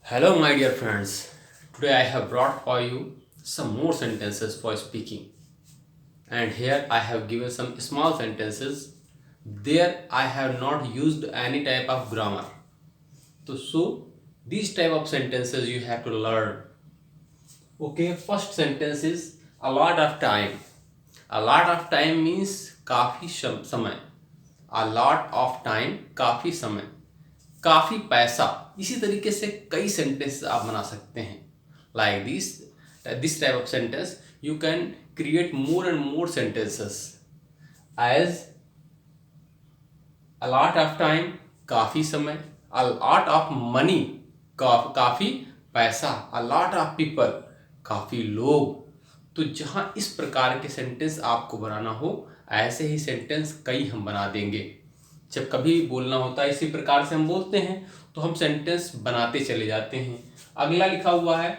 Hello, my dear friends. Today I have brought for you some more sentences for speaking. And here I have given some small sentences. There I have not used any type of grammar. So these type of sentences you have to learn. Okay, first sentence is a lot of time. A lot of time means काफी समय. A lot of time काफी समय. काफी पैसा. इसी तरीके से कई सेंटेंस आप बना सकते हैं. Like this type of sentence you can create more and more sentences as a lot of time काफी समय, a lot of money काफी पैसा, a lot of people काफी लोग. तो जहां इस प्रकार के सेंटेंस आपको बनाना हो ऐसे ही सेंटेंस कई हम बना देंगे. जब कभी बोलना होता है इसी प्रकार से हम बोलते हैं तो हम सेंटेंस बनाते चले जाते हैं. अगला लिखा हुआ है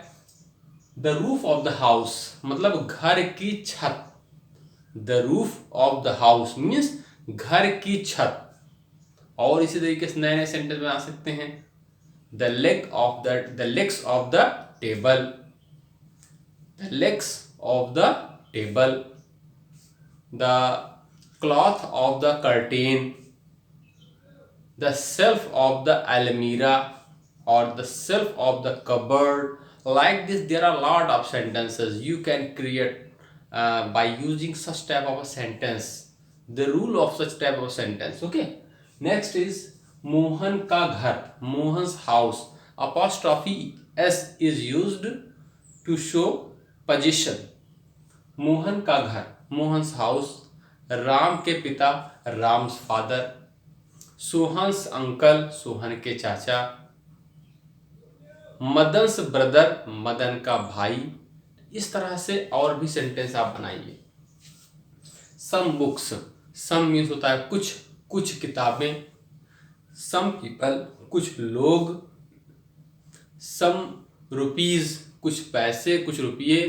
the roof of the house, मतलब घर की छत. The roof of the house means घर की छत. और इसी तरीके से नए नए सेंटेंस बना सकते हैं. The legs of the table. The legs of the table. The cloth of the curtain. The shelf of the almirah or the shelf of the cupboard. Like this there are a lot of sentences you can create by using such type of a sentence. The rule of such type of sentence. Okay, next is Mohan ka ghar. Mohan's house. Apostrophe s is used to show possession. Mohan ka ghar, Mohan's house. Ram के पिता, Ram's father. Sohan's uncle, Sohan के चाचा. मदन्स brother, Madan का भाई. इस तरह से और भी सेंटेंस आप बनाइए. Some books. सम मीन्स होता है कुछ किताबें. सम पीपल, कुछ लोग. सम रुपीज, कुछ पैसे, कुछ रुपये.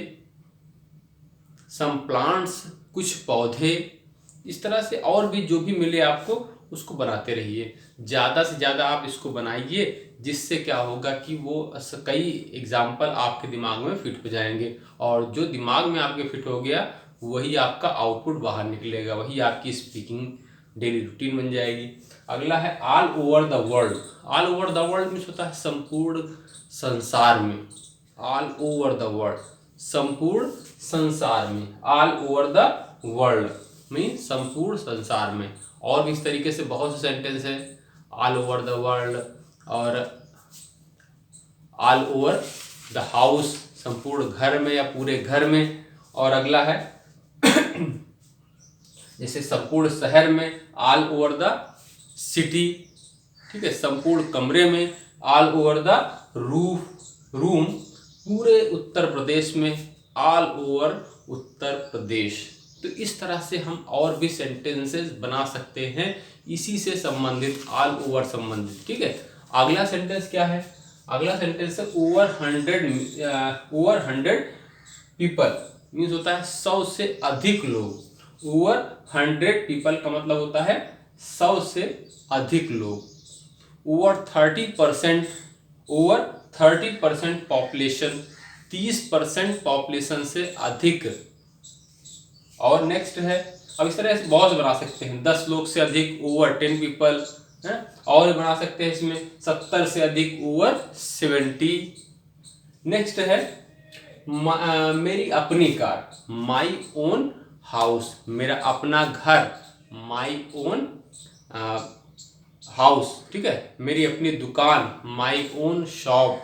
सम प्लांट्स, कुछ पौधे. इस तरह से और भी जो भी मिले आपको उसको बनाते रहिए. ज़्यादा से ज़्यादा आप इसको बनाइए जिससे क्या होगा कि वो कई एग्जाम्पल आपके दिमाग में फिट हो जाएंगे. और जो दिमाग में आपके फिट हो गया वही आपका आउटपुट बाहर निकलेगा, वही आपकी स्पीकिंग डेली रूटीन बन जाएगी. अगला है all over the world. All over the world means होता है संपूर्ण संसार में. ऑल ओवर द वर्ल्ड, संपूर्ण संसार में. All over the world mean संपूर्ण संसार में. और भी इस तरीके से बहुत से सेंटेंस है. ऑल ओवर द वर्ल्ड और ऑल ओवर द हाउस, संपूर्ण घर में या पूरे घर में. और अगला है जैसे संपूर्ण शहर में ऑल ओवर द सिटी. ठीक है, संपूर्ण कमरे में. ऑल ओवर द रूम, पूरे उत्तर प्रदेश में. All over Uttar Pradesh. तो इस तरह से हम और भी सेंटेंसेस बना सकते हैं इसी से संबंधित, ऑल ओवर संबंधित. ठीक है, अगला सेंटेंस क्या है? अगला सेंटेंस है ओवर 100 पीपल. मीन्स होता है 100 से अधिक लोग. ओवर 100 पीपल का मतलब होता है 100 से अधिक लोग. ओवर 30%, ओवर 30% पॉपुलेशन, 30% पॉपुलेशन से अधिक. और नेक्स्ट है, अब इस तरह से बहुत बना सकते हैं. 10 लोग से अधिक, ओवर 10 पीपल है. और बना सकते हैं इसमें 70 से अधिक, ओवर 70. नेक्स्ट है मेरी अपनी कार, माई ओन हाउस. मेरा अपना घर, माई ओन हाउस. ठीक है, मेरी अपनी दुकान, माई ओन शॉप.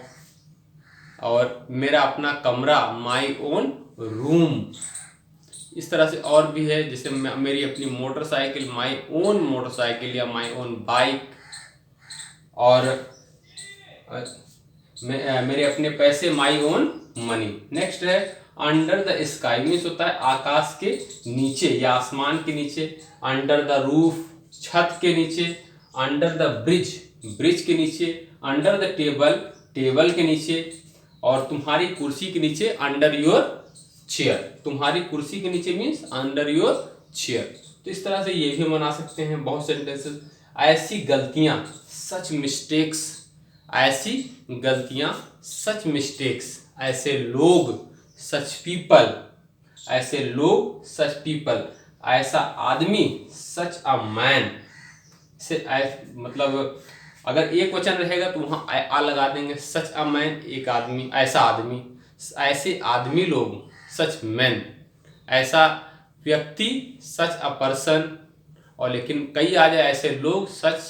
और मेरा अपना कमरा, माई ओन रूम. इस तरह से और भी है, जैसे मेरी अपनी मोटरसाइकिल, माई ओन मोटरसाइकिल या माई ओन बाइक. और मेरे अपने पैसे, माई ओन मनी. नेक्स्ट है अंडर द स्काई. मीन्स होता है आकाश के नीचे या आसमान के नीचे. अंडर द रूफ, छत के नीचे. अंडर द ब्रिज, ब्रिज के नीचे. अंडर द टेबल, टेबल के नीचे. और तुम्हारी कुर्सी के नीचे, अंडर योर चेयर. तुम्हारी कुर्सी के नीचे मीन्स अंडर योर चेयर. तो इस तरह से ये भी बना सकते हैं बहुत सेंटेंसेस. ऐसी गलतियां, सच मिस्टेक्स ऐसी गलतियां, सच मिस्टेक्स, ऐसे लोग, सच पीपल, ऐसे लोग, सच पीपल, ऐसा आदमी, सच अ मैन। से मतलब अगर एक वचन रहेगा तो वहाँ आ लगा देंगे, सच अ मैन एक आदमी, ऐसा आदमी, ऐसे आदमी लोग, सच मैन, ऐसा व्यक्ति, सच अ पर्सन, और लेकिन कई आ जाए ऐसे लोग, सच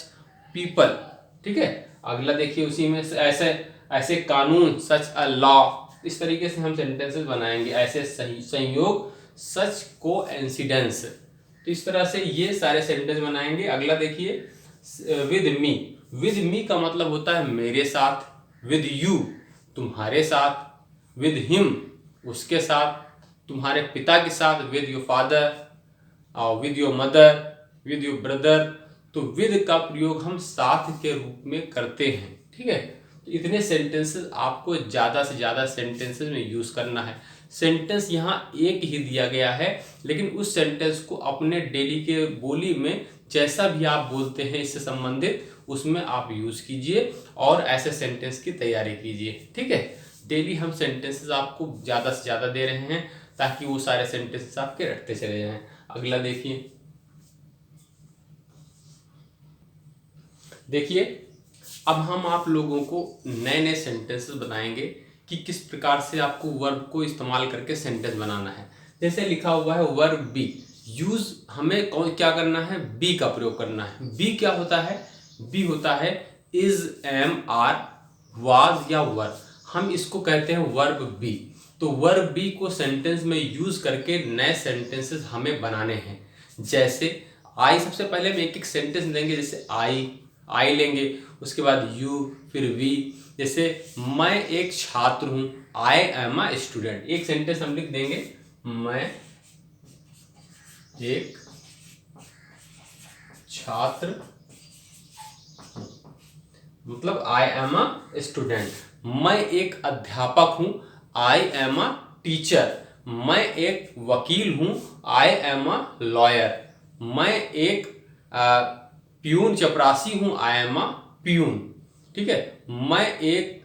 पीपल। ठीक है, अगला देखिए उसी में से ऐसे ऐसे कानून, सच अ लॉ। इस तरीके से हम सेंटेंसेस बनाएंगे, ऐसे सही संयोग, सच को इंसिडेंस। तो इस तरह से ये सारे सेंटेंस बनाएंगे। अगला देखिए विद मी। विद मी का मतलब होता है मेरे साथ, विद यू तुम्हारे साथ, विद हिम उसके साथ, तुम्हारे पिता के साथ, with your father, with your mother, with your brother. तो विद का प्रयोग हम साथ के रूप में करते हैं। ठीक है, तो इतने सेंटेंसेस आपको ज़्यादा से ज़्यादा सेंटेंसेस में यूज़ करना है। सेंटेंस यहाँ एक ही दिया गया है, लेकिन उस सेंटेंस को अपने डेली के बोली में जैसा भी आप बोलते हैं इससे संबंधित, उसमें आप यूज़ कीजिए और ऐसे सेंटेंस की तैयारी कीजिए। ठीक है, डेली हम सेंटेंसेस आपको ज़्यादा से ज़्यादा दे रहे हैं ताकि वो सारे सेंटेंसेस आपके रटते चले जाएं। अगला देखिए, देखिए अब हम आप लोगों को नए नए सेंटेंसेस बनाएंगे कि किस प्रकार से आपको वर्ब को इस्तेमाल करके सेंटेंस बनाना है। जैसे लिखा हुआ है वर्ब बी, यूज हमें कौन क्या करना है, बी का प्रयोग करना है। बी क्या होता है, बी होता है इज, एम, आर, वाज या वर। हम इसको कहते हैं वर्ब बी। तो वर्ब बी को सेंटेंस में यूज करके नए सेंटेंसेस हमें बनाने हैं। जैसे आई, सबसे पहले हम एक एक सेंटेंस लेंगे। जैसे आई लेंगे, उसके बाद यू, फिर वी। जैसे मैं एक छात्र हूं, आई एम अ स्टूडेंट। एक सेंटेंस हम लिख देंगे, मैं एक छात्र, मतलब आई एम अ स्टूडेंट। मैं एक अध्यापक हूं, आई एम अ टीचर। मैं एक वकील हूं, आई एम अ लॉयर। मैं एक प्यून चपरासी हूं, आई एम अ प्यून। ठीक है, मैं एक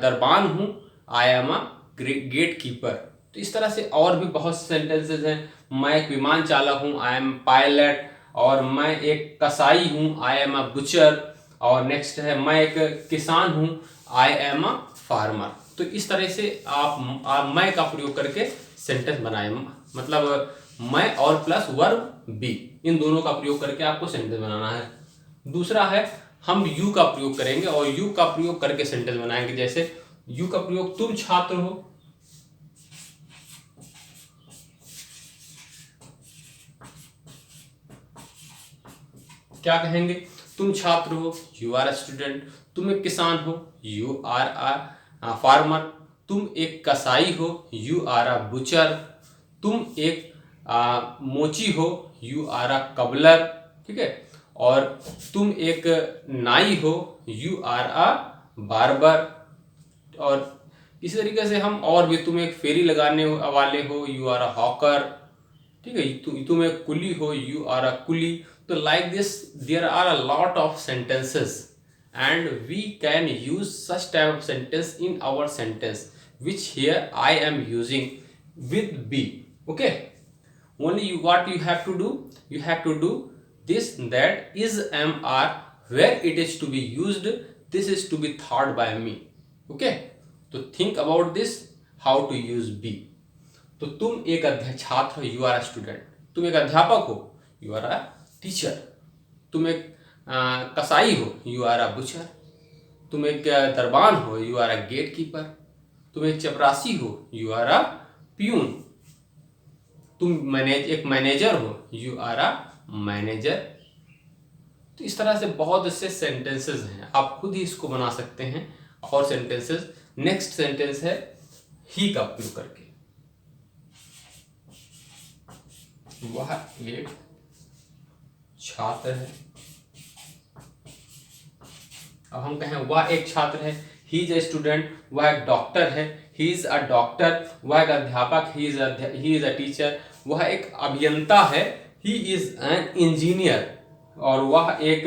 दरबान हूं, I am a gatekeeper. तो इस तरह से और भी बहुत से सेंटेंसेस हैं। मैं एक विमान चालक हूं, आई एम पायलट। और मैं एक कसाई हूं, आई एम अ बुचर। और नेक्स्ट है मैं एक किसान हूं, आई एम अ फार्मर। तो इस तरह से आप मैं का प्रयोग करके सेंटेंस बनाए, मतलब मैं और प्लस वर्ब बी, इन दोनों का प्रयोग करके आपको सेंटेंस बनाना है। दूसरा है हम यू का प्रयोग करेंगे और यू का प्रयोग करके सेंटेंस बनाएंगे। जैसे यू का प्रयोग, तुम छात्र हो, क्या कहेंगे, तुम छात्र हो, यू आर अ स्टूडेंट। तुम एक किसान हो, यू आर अ फार्मर। तुम एक कसाई हो, यू आर अ बुचर। तुम एक मोची हो, यू आर अ कबलर। ठीक है, और तुम एक नाई हो, यू आर अ बार्बर। और इसी तरीके से हम और भी, तुम एक फेरी लगाने वाले हो, यू आर अ हॉकर। ठीक है, तुम एक कुली हो, यू आर अ कुली। तो like this there are a lot of sentences and we can use such type of sentence in our sentence which here I am using with be. Okay, only you what you have to do, you have to do this, that is, am, are, where it is to be used, this is to be thought by me. Okay, तो think about this, how to use be. तो तुम एक छात्र हो, you are a student. तुम एक अध्यापक हो, यू आर अ टीचर। तुम एक कसाई हो, यू आर अ बुचर। तुम एक दरबान हो, you are a gatekeeper. तुम एक चपरासी हो, यू आर अ प्यून। तुम एक मैनेजर हो, यू आर अ मैनेजर। तो इस तरह से बहुत से सेंटेंसेस हैं, आप खुद ही इसको बना सकते हैं। और सेंटेंसेस, नेक्स्ट सेंटेंस है ही का प्रयोग करके। वह एक छात्र है। अब हम कहें वह एक छात्र है, ही इज ए स्टूडेंट। वह एक डॉक्टर है, ही इज अ डॉक्टर। वह एक अध्यापक, ही इज अ टीचर। वह एक अभियंता है, ही इज एन इंजीनियर। और वह एक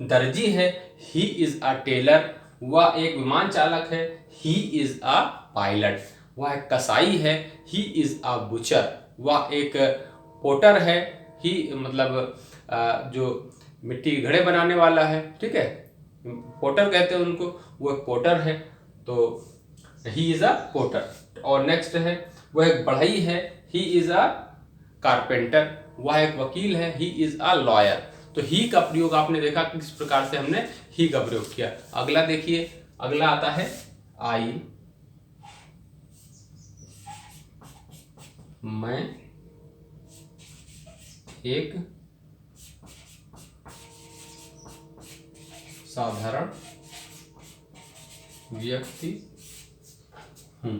दर्जी है, ही इज अ टेलर। वह एक विमान चालक है, ही इज अ पायलट। वह एक कसाई है, ही इज अ बुचर। वह एक पोटर है, ही मतलब जो मिट्टी के घड़े बनाने वाला है, ठीक है, पोटर कहते हैं उनको, वो एक पोटर है, तो ही इज अ पोटर। और नेक्स्ट है, वह एक बढ़ई है, ही इज अ कारपेंटर। वह एक वकील है, ही इज अ लॉयर। तो ही का प्रयोग आपने देखा किस प्रकार से हमने ही का प्रयोग किया। अगला देखिए, अगला आता है आई। मैं एक साधारण व्यक्ति हूं।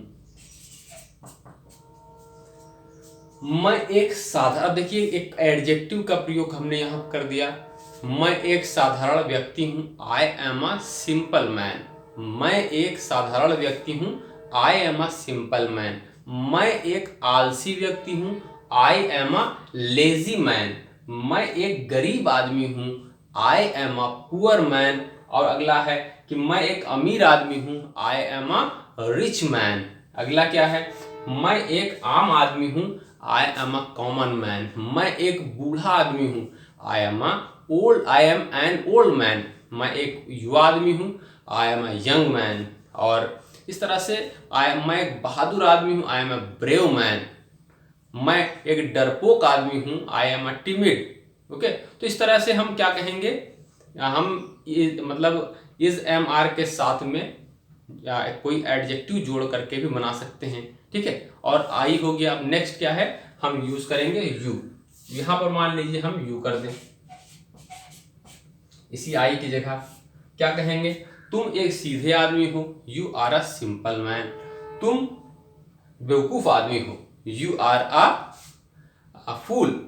मैं एक साधारण, देखिए एक एडजेक्टिव का प्रयोग हमने यहां कर दिया। मैं एक साधारण व्यक्ति हूं, I am a simple man. मैं एक साधारण व्यक्ति हूं, I am a simple man. मैं एक आलसी व्यक्ति हूं, I am a lazy man. मैं एक गरीब आदमी हूं, I am a poor man. और अगला है कि मैं एक अमीर आदमी हूं, I am a rich man. अगला क्या है, मैं एक आम आदमी हूं, I am a common man. मैं एक बूढ़ा आदमी हूं, I M N old man. मैं एक युवा आदमी हूं, I am a young man. और इस तरह से मैं एक बहादुर आदमी हूं, I am a brave man. मैं एक डरपोक आदमी हूं, I am a timid. Okay, तो इस तरह से हम क्या कहेंगे, हम मतलब इज एम आर के साथ में या कोई एडजेक्टिव जोड़ करके भी बना सकते हैं, ठीक है। और आई हो गया। अब नेक्स्ट क्या है, हम यूज करेंगे यू। यहां पर मान लीजिए हम यू कर दें, इसी आई की जगह क्या कहेंगे, तुम एक सीधे आदमी हो, you are a simple man. तुम बेवकूफ आदमी हो, यू आर अ फूल।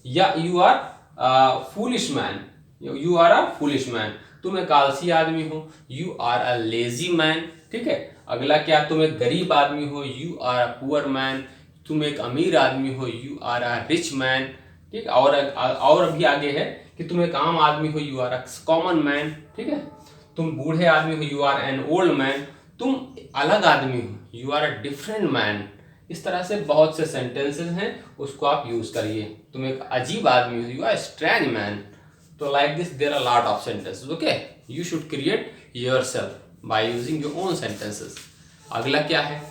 या you are foolish man, you are a foolish man. तुम एक आलसी आदमी हो, you are a lazy man, ठीक है। अगला क्या, तुम एक गरीब आदमी हो, you are a poor man. तुम एक अमीर आदमी हो, you are a rich man, ठीक। और अभी आगे है कि तुम एक आम आदमी हो, you are a common man, ठीक है। तुम बूढ़े आदमी हो, you are an old man. तुम अलग आदमी हो, you are a different man. इस तरह से बहुत से सेंटेंसेस हैं, उसको आप यूज करिए। तुम एक अजीब आदमी हो, यू आर स्ट्रेंज मैन। तो like this there are lot of sentences, okay. You should create yourself by using your own sentences. अगला क्या है,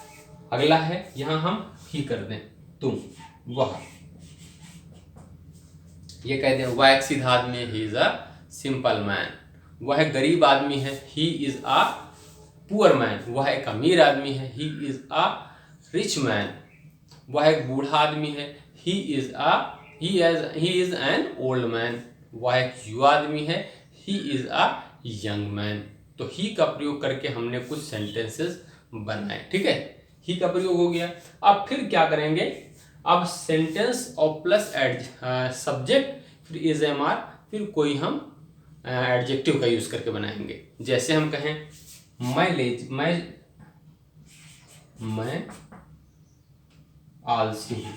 अगला है यहां हम ही कर दें, तुम, वह। ये कह दें वह एक सीधा आदमी है, he is a simple man. वह एक गरीब आदमी है, he is a poor man. वह एक अमीर आदमी है, he is a rich man. वह एक बूढ़ा आदमी है, he is an old man. वह एक युवा आदमी है, he is a young man. तो ही का प्रयोग करके हमने कुछ सेंटेंसेस बनाए, ठीक है। ही का प्रयोग हो गया। अब फिर क्या करेंगे, अब सेंटेंस और प्लस सब्जेक्ट फिर इज एम आर, फिर कोई हम एडजेक्टिव का यूज करके बनाएंगे। जैसे हम कहें मैं आलसी हूं,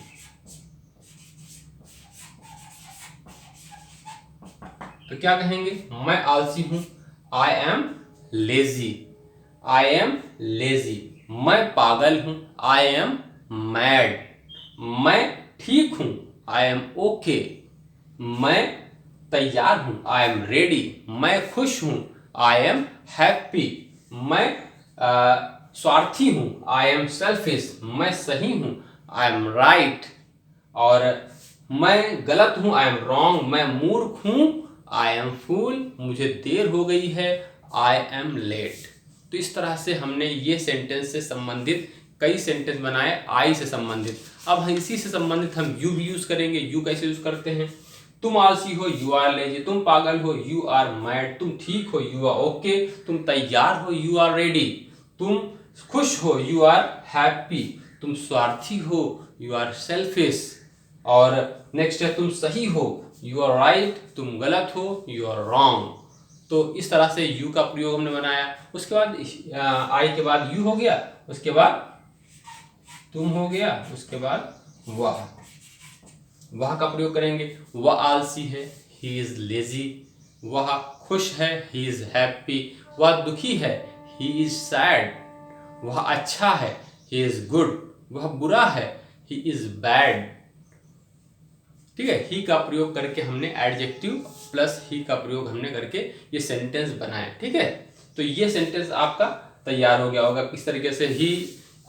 तो क्या कहेंगे, मैं आलसी हूं, I am lazy, I am lazy. मैं पागल हूं, आई एम मैड। मैं ठीक हूं, आई एम ओके। मैं तैयार हूं, आई एम रेडी। मैं खुश हूं, आई एम हैप्पी। मैं स्वार्थी हूं, आई एम सेल्फिश। मैं सही हूं, आई एम राइट। और मैं गलत हूं, आई एम रॉन्ग। मैं मूर्ख हूं, आई एम फूल। मुझे देर हो गई है, आई एम लेट। तो इस तरह से हमने ये सेंटेंस से संबंधित कई सेंटेंस बनाए, आई से संबंधित। अब इसी से संबंधित हम यू भी यूज करेंगे। यू कैसे यूज करते हैं, तुम आलसी हो, यू आर लेजी। तुम पागल हो, यू आर मैड। तुम ठीक हो, यू आर ओके। तुम तैयार हो, यू आर रेडी। तुम खुश हो, यू आर हैप्पी। तुम स्वार्थी हो, यू आर सेल्फिश। और नेक्स्ट है तुम सही हो, यू आर राइट। तुम गलत हो, यू आर रॉन्ग। तो इस तरह से यू का प्रयोग हमने बनाया। उसके बाद आई के बाद यू हो गया, उसके बाद तुम हो गया, उसके बाद वह का प्रयोग करेंगे। वह आलसी है, ही इज लेजी। वह खुश है, ही इज हैप्पी। वह दुखी है, ही इज सैड। वह अच्छा है, ही इज गुड। वह बुरा है, ही इज बैड। ठीक है, ही का प्रयोग करके हमने एडजेक्टिव प्लस ही का प्रयोग हमने करके ये सेंटेंस बनाया। ठीक है, तो ये सेंटेंस आपका तैयार हो गया होगा। इस तरीके से ही,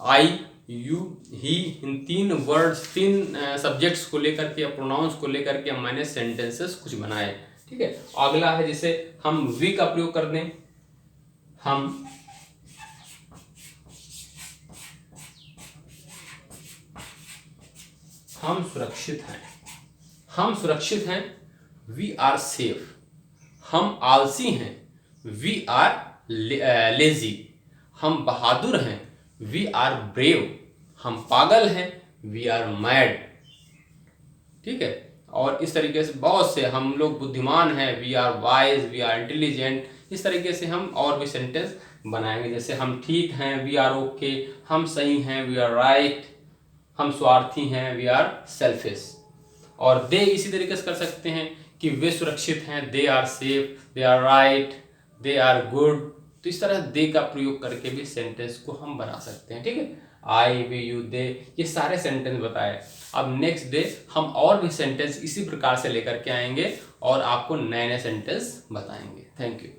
आई, यू, ही, इन तीन वर्ड्स, तीन सब्जेक्ट्स को लेकर के या प्रोनाउंस को लेकर के मैंने सेंटेंसेस कुछ बनाए। ठीक है, अगला है जैसे हम वी का प्रयोग कर दें। हम सुरक्षित हैं। हम सुरक्षित हैं, वी आर सेफ। हम आलसी हैं, वी आर लेजी। हम बहादुर हैं, वी आर ब्रेव। हम पागल हैं, वी आर मैड। ठीक है, और इस तरीके से बहुत से, हम लोग बुद्धिमान हैं, we are wise, we are intelligent. इस तरीके से हम और भी सेंटेंस बनाएंगे। जैसे हम ठीक हैं, वी आर ओके। हम सही हैं, वी आर राइट। हम स्वार्थी हैं, वी आर सेल्फिश। और दे इसी तरीके से कर सकते हैं कि वे सुरक्षित हैं, they are safe, they are right, they are good. तो इस तरह दे का प्रयोग करके भी सेंटेंस को हम बना सकते हैं। ठीक है, आई, वी, यू, दे, ये सारे सेंटेंस बताए। अब नेक्स्ट डे हम और भी सेंटेंस इसी प्रकार से लेकर के आएंगे और आपको नए नए सेंटेंस बताएंगे। Thank you.